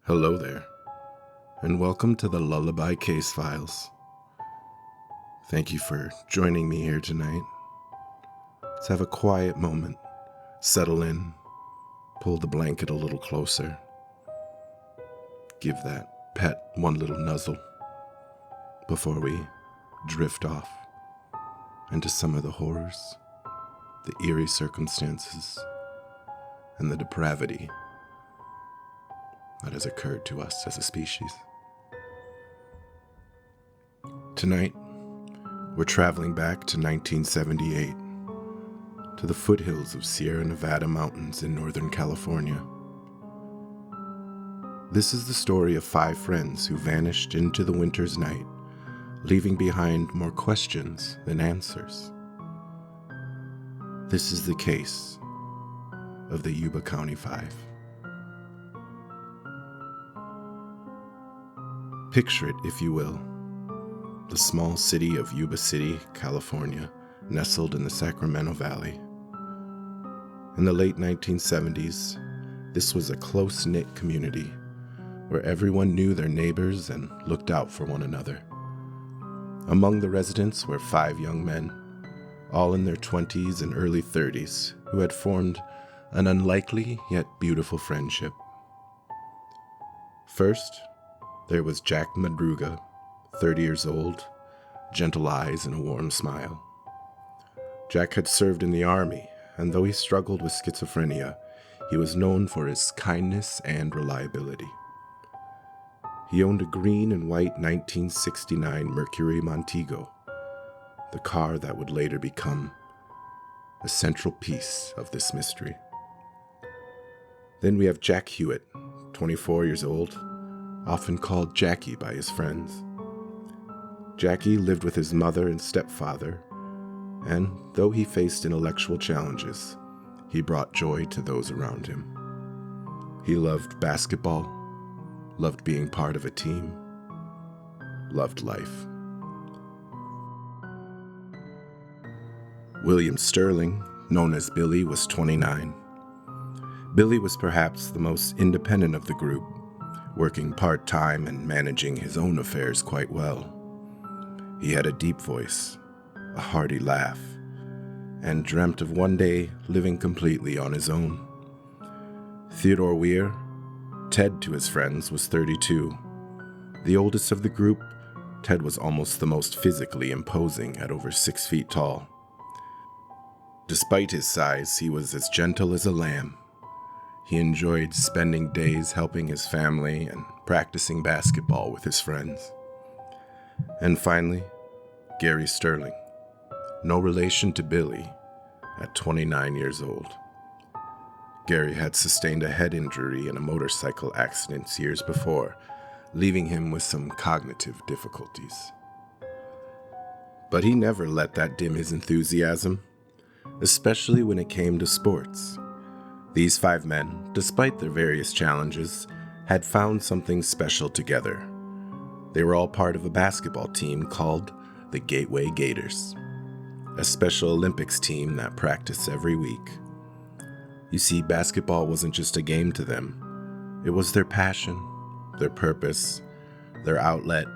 Hello there, and welcome to the Lullaby Case Files. Thank you for joining me here tonight. Let's have a quiet moment, settle in, pull the blanket a little closer, give that pet one little nuzzle before we drift off into some of the horrors, the eerie circumstances, and the depravity that has occurred to us as a species. Tonight, we're traveling back to 1978, to the foothills of Sierra Nevada mountains in Northern California. This is the story of 5 friends who vanished into the winter's night, leaving behind more questions than answers. This is the case of the Yuba County 5. Picture it, if you will, the small city of Yuba City, California, nestled in the Sacramento Valley. In the late 1970s, this was a close-knit community where everyone knew their neighbors and looked out for one another. Among the residents were 5 young men, all in their 20s and early 30s, who had formed an unlikely yet beautiful friendship. First, there was Jack Madruga, 30 years old, gentle eyes and a warm smile. Jack had served in the army, and though he struggled with schizophrenia, he was known for his kindness and reliability. He owned a green and white 1969 Mercury Montego, the car that would later become a central piece of this mystery. Then we have Jack Hewitt, 24 years old, often called Jackie by his friends. Jackie lived with his mother and stepfather, and though he faced intellectual challenges, he brought joy to those around him. He loved basketball, loved being part of a team, loved life. William Sterling, known as Billy, was 29. Billy was perhaps the most independent of the group, working part-time and managing his own affairs quite well. He had a deep voice, a hearty laugh, and dreamt of one day living completely on his own. Theodore Weir, Ted to his friends, was 32. The oldest of the group, Ted was almost the most physically imposing at over 6 feet tall. Despite his size, he was as gentle as a lamb. He enjoyed spending days helping his family and practicing basketball with his friends. And finally, Gary Sterling, no relation to Billy, at 29 years old. Gary had sustained a head injury in a motorcycle accident years before, leaving him with some cognitive difficulties. But he never let that dim his enthusiasm, especially when it came to sports. These 5 men, despite their various challenges, had found something special together. They were all part of a basketball team called the Gateway Gators, a Special Olympics team that practiced every week. You see, basketball wasn't just a game to them. It was their passion, their purpose, their outlet,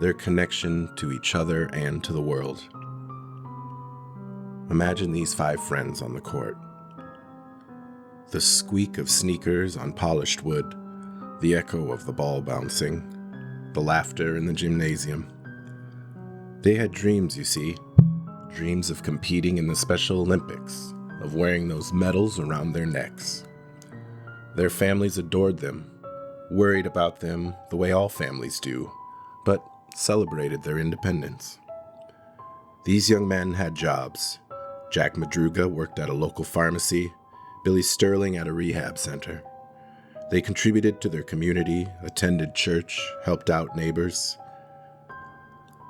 their connection to each other and to the world. Imagine these 5 friends on the court. The squeak of sneakers on polished wood, the echo of the ball bouncing, the laughter in the gymnasium. They had dreams, you see, dreams of competing in the Special Olympics, of wearing those medals around their necks. Their families adored them, worried about them the way all families do, but celebrated their independence. These young men had jobs. Jack Madruga worked at a local pharmacy, Billy Sterling at a rehab center. They contributed to their community, attended church, helped out neighbors.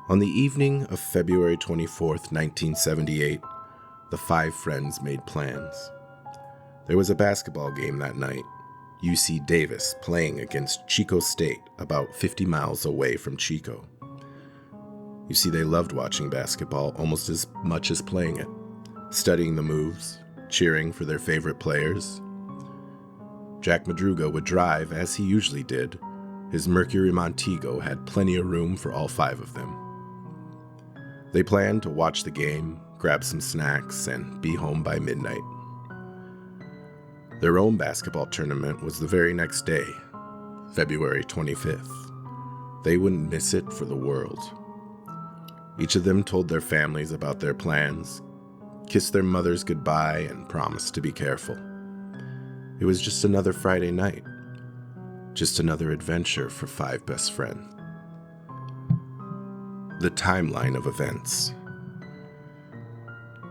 On the evening of February 24th, 1978, the 5 friends made plans. There was a basketball game that night, UC Davis playing against Chico State, about 50 miles away from Chico. You see, they loved watching basketball almost as much as playing it, studying the moves, cheering for their favorite players. Jack Madruga would drive, as he usually did. His Mercury Montego had plenty of room for all 5 of them. They planned to watch the game, grab some snacks, and be home by midnight. Their own basketball tournament was the very next day, February 25th. They wouldn't miss it for the world. Each of them told their families about their plans, kissed their mothers goodbye, and promised to be careful. It was just another Friday night, just another adventure for 5 best friends. The timeline of events.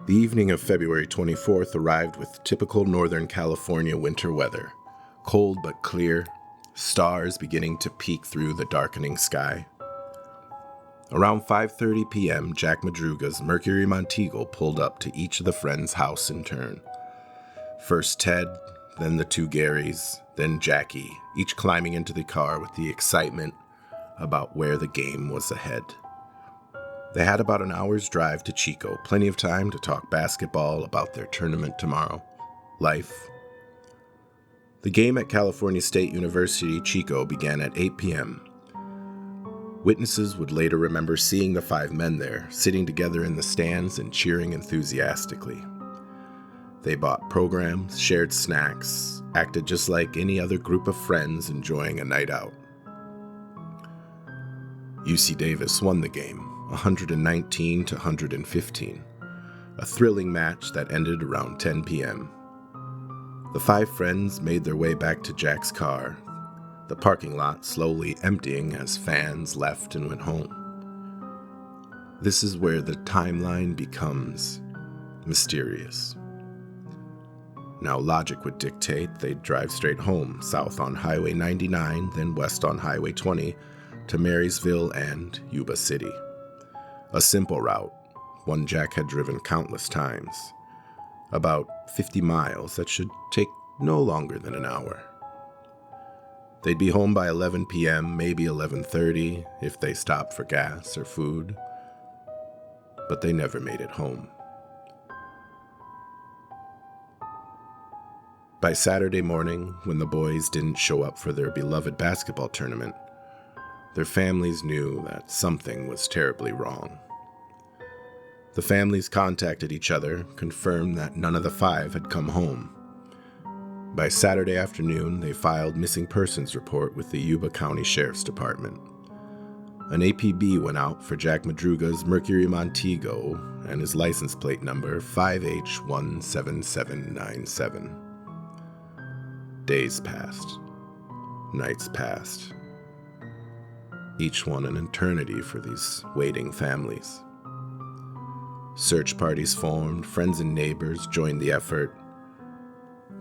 The evening of February 24th arrived with typical Northern California winter weather, cold but clear, stars beginning to peek through the darkening sky. Around 5:30 p.m., Jack Madruga's Mercury Montego pulled up to each of the friends' house in turn. First Ted, then the 2 Garys, then Jackie, each climbing into the car with the excitement about where the game was ahead. They had about an hour's drive to Chico, plenty of time to talk basketball, about their tournament tomorrow, life. The game at California State University, Chico, began at 8 p.m. Witnesses would later remember seeing the 5 men there, sitting together in the stands and cheering enthusiastically. They bought programs, shared snacks, acted just like any other group of friends enjoying a night out. UC Davis won the game, 119 to 115, a thrilling match that ended around 10 p.m. The 5 friends made their way back to Jack's car, the parking lot slowly emptying as fans left and went home. This is where the timeline becomes mysterious. Now, logic would dictate they'd drive straight home, south on Highway 99, then west on Highway 20, to Marysville and Yuba City. A simple route, one Jack had driven countless times. About 50 miles that should take no longer than an hour. They'd be home by 11 p.m., maybe 11:30, if they stopped for gas or food. But they never made it home. By Saturday morning, when the boys didn't show up for their beloved basketball tournament, their families knew that something was terribly wrong. The families contacted each other, confirmed that none of the 5 had come home. By Saturday afternoon, they filed missing persons report with the Yuba County Sheriff's Department. An APB went out for Jack Madruga's Mercury Montego and his license plate number 5H17797. Days passed. Nights passed. Each one an eternity for these waiting families. Search parties formed, friends and neighbors joined the effort.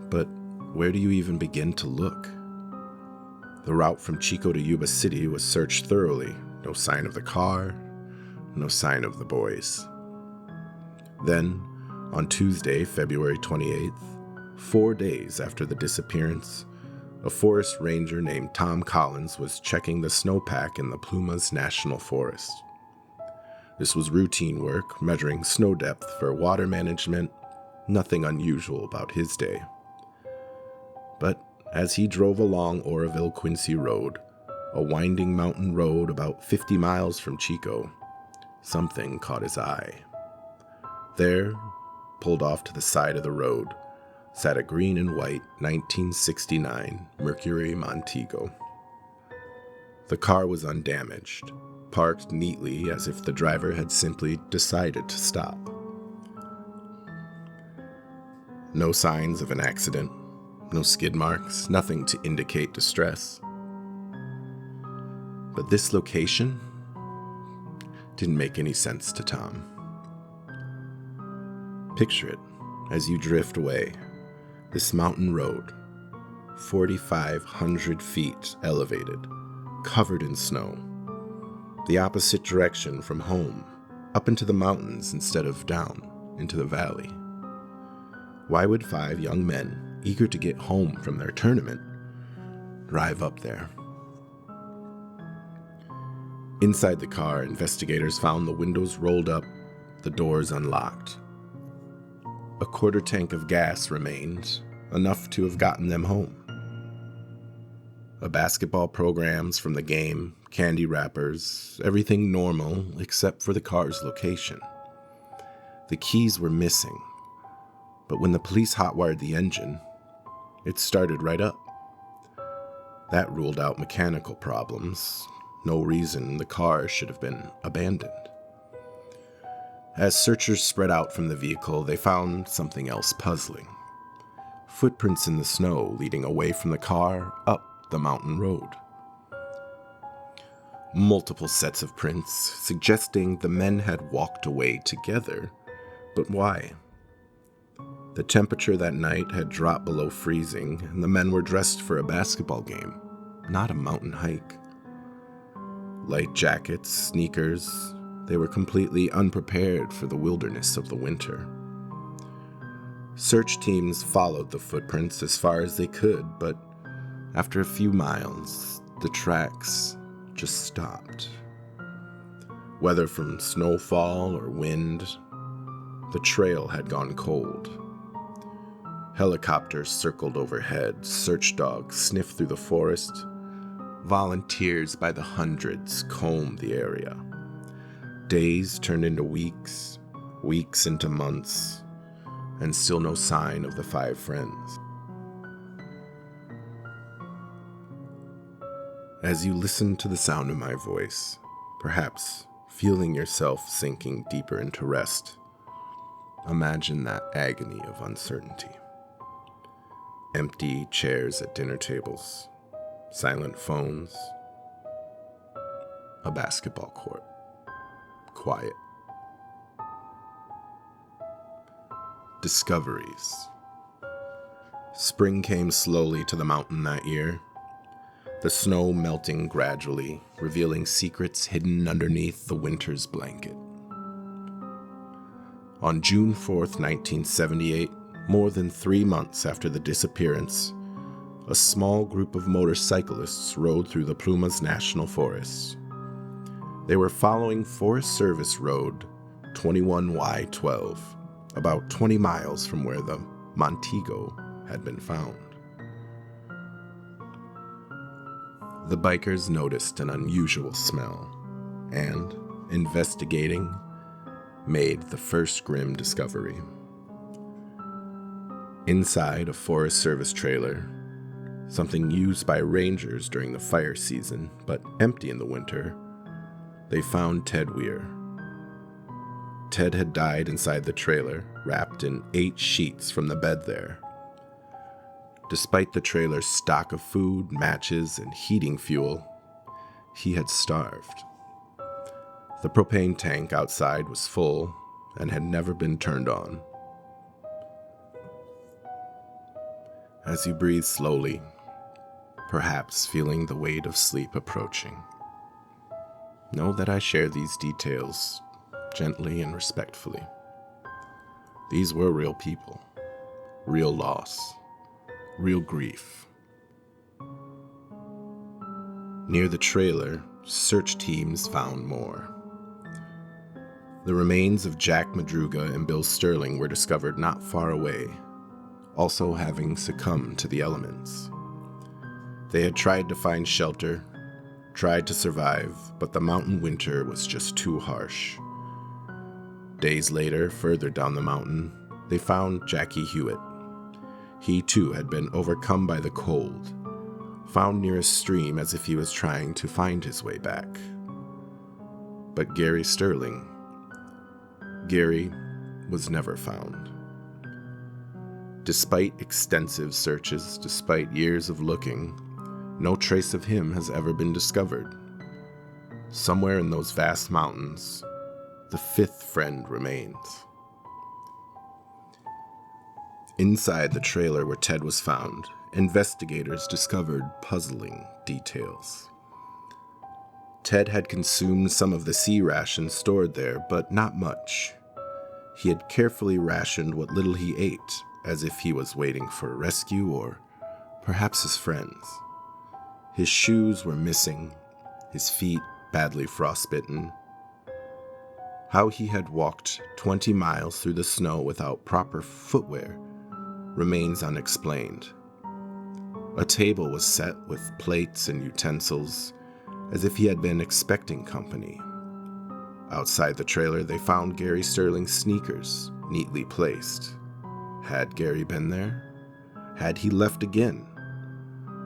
But where do you even begin to look? The route from Chico to Yuba City was searched thoroughly. No sign of the car, no sign of the boys. Then, on Tuesday, February 28th, 4 days after the disappearance, a forest ranger named Tom Collins was checking the snowpack in the Plumas National Forest. This was routine work, measuring snow depth for water management, nothing unusual about his day. But as he drove along Oroville-Quincy Road, a winding mountain road about 50 miles from Chico, something caught his eye. There, pulled off to the side of the road, sat a green and white 1969 Mercury Montego. The car was undamaged, parked neatly as if the driver had simply decided to stop. No signs of an accident, no skid marks, nothing to indicate distress. But this location didn't make any sense to Tom. Picture it as you drift away. This mountain road, 4,500 feet elevated, covered in snow. The opposite direction from home, up into the mountains instead of down into the valley. Why would 5 young men, eager to get home from their tournament, drive up there? Inside the car, investigators found the windows rolled up, the doors unlocked. A quarter tank of gas remained, enough to have gotten them home. Basketball programs from the game, candy wrappers, everything normal except for the car's location. The keys were missing, but when the police hotwired the engine, it started right up. That ruled out mechanical problems. No reason the car should have been abandoned. As searchers spread out from the vehicle, they found something else puzzling. Footprints in the snow leading away from the car up the mountain road. Multiple sets of prints suggesting the men had walked away together, but why? The temperature that night had dropped below freezing, and the men were dressed for a basketball game, not a mountain hike. Light jackets, sneakers, they were completely unprepared for the wilderness of the winter. Search teams followed the footprints as far as they could, but after a few miles, the tracks just stopped. Whether from snowfall or wind, the trail had gone cold. Helicopters circled overhead, search dogs sniffed through the forest. Volunteers by the hundreds combed the area. Days turned into weeks, weeks into months, and still no sign of the 5 friends. As you listen to the sound of my voice, perhaps feeling yourself sinking deeper into rest, imagine that agony of uncertainty. Empty chairs at dinner tables, silent phones, a basketball court, quiet. Discoveries. Spring came slowly to the mountain that year, the snow melting gradually, revealing secrets hidden underneath the winter's blanket. On June 4th, 1978, more than 3 months after the disappearance, a small group of motorcyclists rode through the Plumas National Forest. They were following Forest Service Road 21Y12, about 20 miles from where the Montego had been found. The bikers noticed an unusual smell and, investigating, made the first grim discovery. Inside a Forest Service trailer, something used by rangers during the fire season, but empty in the winter, they found Ted Weir. Ted had died inside the trailer, wrapped in 8 sheets from the bed there. Despite the trailer's stock of food, matches, and heating fuel, he had starved. The propane tank outside was full and had never been turned on. As you breathe slowly, perhaps feeling the weight of sleep approaching, know that I share these details gently and respectfully. These were real people, real loss, real grief. Near the trailer, search teams found more. The remains of Jack Madruga and Bill Sterling were discovered not far away, also having succumbed to the elements. They had tried to find shelter, tried to survive, but the mountain winter was just too harsh. Days later, further down the mountain, they found Jackie Hewitt. He too had been overcome by the cold, found near a stream as if he was trying to find his way back. But Gary Sterling, Gary was never found. Despite extensive searches, despite years of looking, no trace of him has ever been discovered. Somewhere in those vast mountains, the 5th friend remains. Inside the trailer where Ted was found, investigators discovered puzzling details. Ted had consumed some of the sea rations stored there, but not much. He had carefully rationed what little he ate, as if he was waiting for a rescue or perhaps his friends. His shoes were missing, his feet badly frostbitten. How he had walked 20 miles through the snow without proper footwear remains unexplained. A table was set with plates and utensils, as if he had been expecting company. Outside the trailer, they found Gary Sterling's sneakers, neatly placed. Had Gary been there? Had he left again?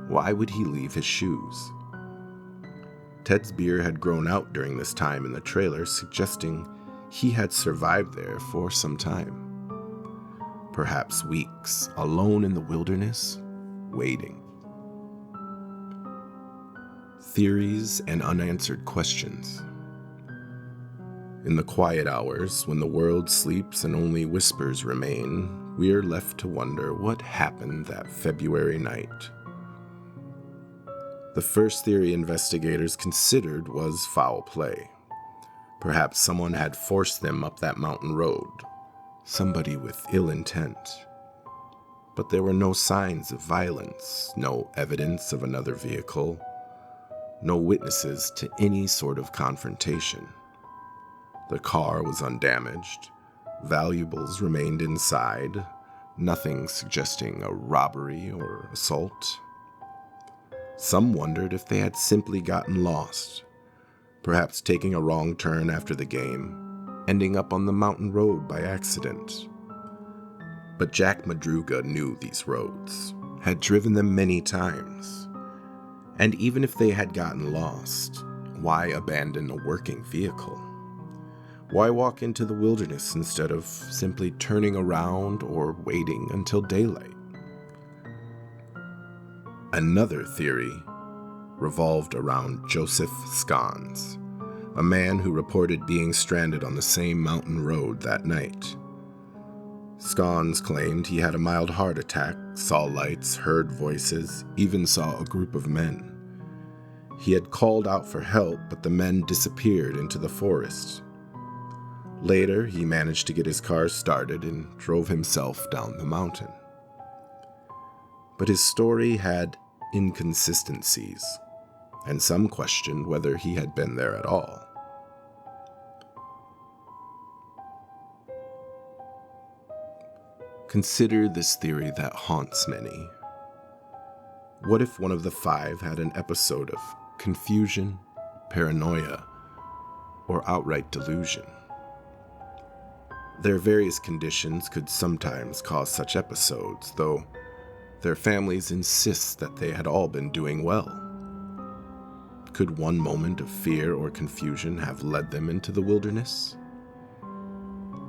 Why would he leave his shoes? Ted's beer had grown out during this time in the trailer, suggesting he had survived there for some time. Perhaps weeks, alone in the wilderness, waiting. Theories and unanswered questions. In the quiet hours, when the world sleeps and only whispers remain, we are left to wonder what happened that February night. The first theory investigators considered was foul play. Perhaps someone had forced them up that mountain road, somebody with ill intent. But there were no signs of violence, no evidence of another vehicle, no witnesses to any sort of confrontation. The car was undamaged, valuables remained inside, nothing suggesting a robbery or assault. Some wondered if they had simply gotten lost, perhaps taking a wrong turn after the game, ending up on the mountain road by accident. But Jack Madruga knew these roads, had driven them many times. And even if they had gotten lost, why abandon a working vehicle? Why walk into the wilderness instead of simply turning around or waiting until daylight? Another theory revolved around Joseph Scones, a man who reported being stranded on the same mountain road that night. Scones claimed he had a mild heart attack, saw lights, heard voices, even saw a group of men. He had called out for help, but the men disappeared into the forest. Later, he managed to get his car started and drove himself down the mountain. But his story had inconsistencies, and some questioned whether he had been there at all. Consider this theory that haunts many. What if one of the five had an episode of confusion, paranoia, or outright delusion? Their various conditions could sometimes cause such episodes, though their families insist that they had all been doing well. Could one moment of fear or confusion have led them into the wilderness?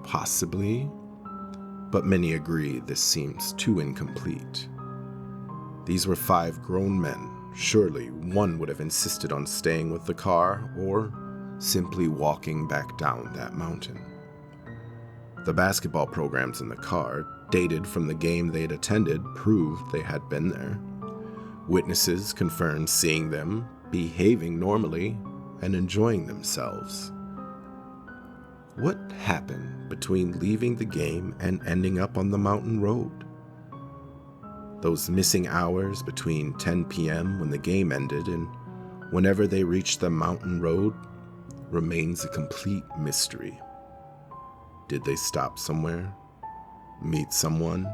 Possibly, but many agree this seems too incomplete. These were 5 grown men. Surely one would have insisted on staying with the car or simply walking back down that mountain. The basketball programs in the car, dated from the game they'd attended, proved they had been there. Witnesses confirmed seeing them, behaving normally, and enjoying themselves. What happened between leaving the game and ending up on the mountain road? Those missing hours between 10 p.m. when the game ended and whenever they reached the mountain road remains a complete mystery. Did they stop somewhere, meet someone,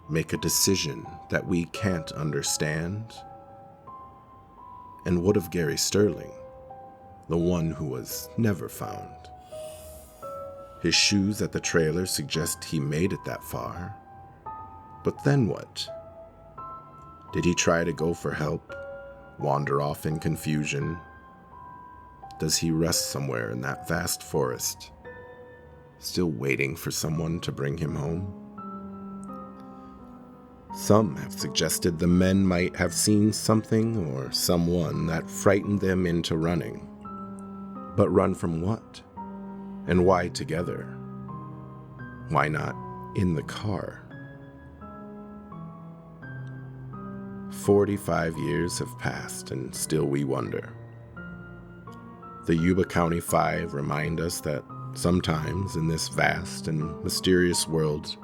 make a decision that we can't understand? And what of Gary Sterling, the one who was never found? His shoes at the trailer suggest he made it that far. But then what? Did he try to go for help, wander off in confusion? Does he rest somewhere in that vast forest, still waiting for someone to bring him home? Some have suggested the men might have seen something or someone that frightened them into running. But run from what? And why together? Why not in the car? 45 years have passed and still we wonder. The Yuba County 5 remind us that sometimes in this vast and mysterious world,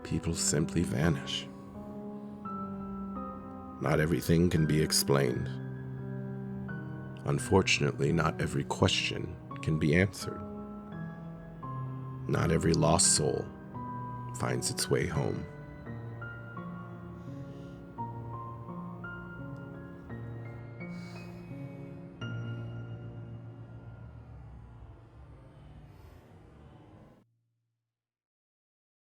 people simply vanish. Not everything can be explained. Unfortunately, not every question can be answered. Not every lost soul finds its way home.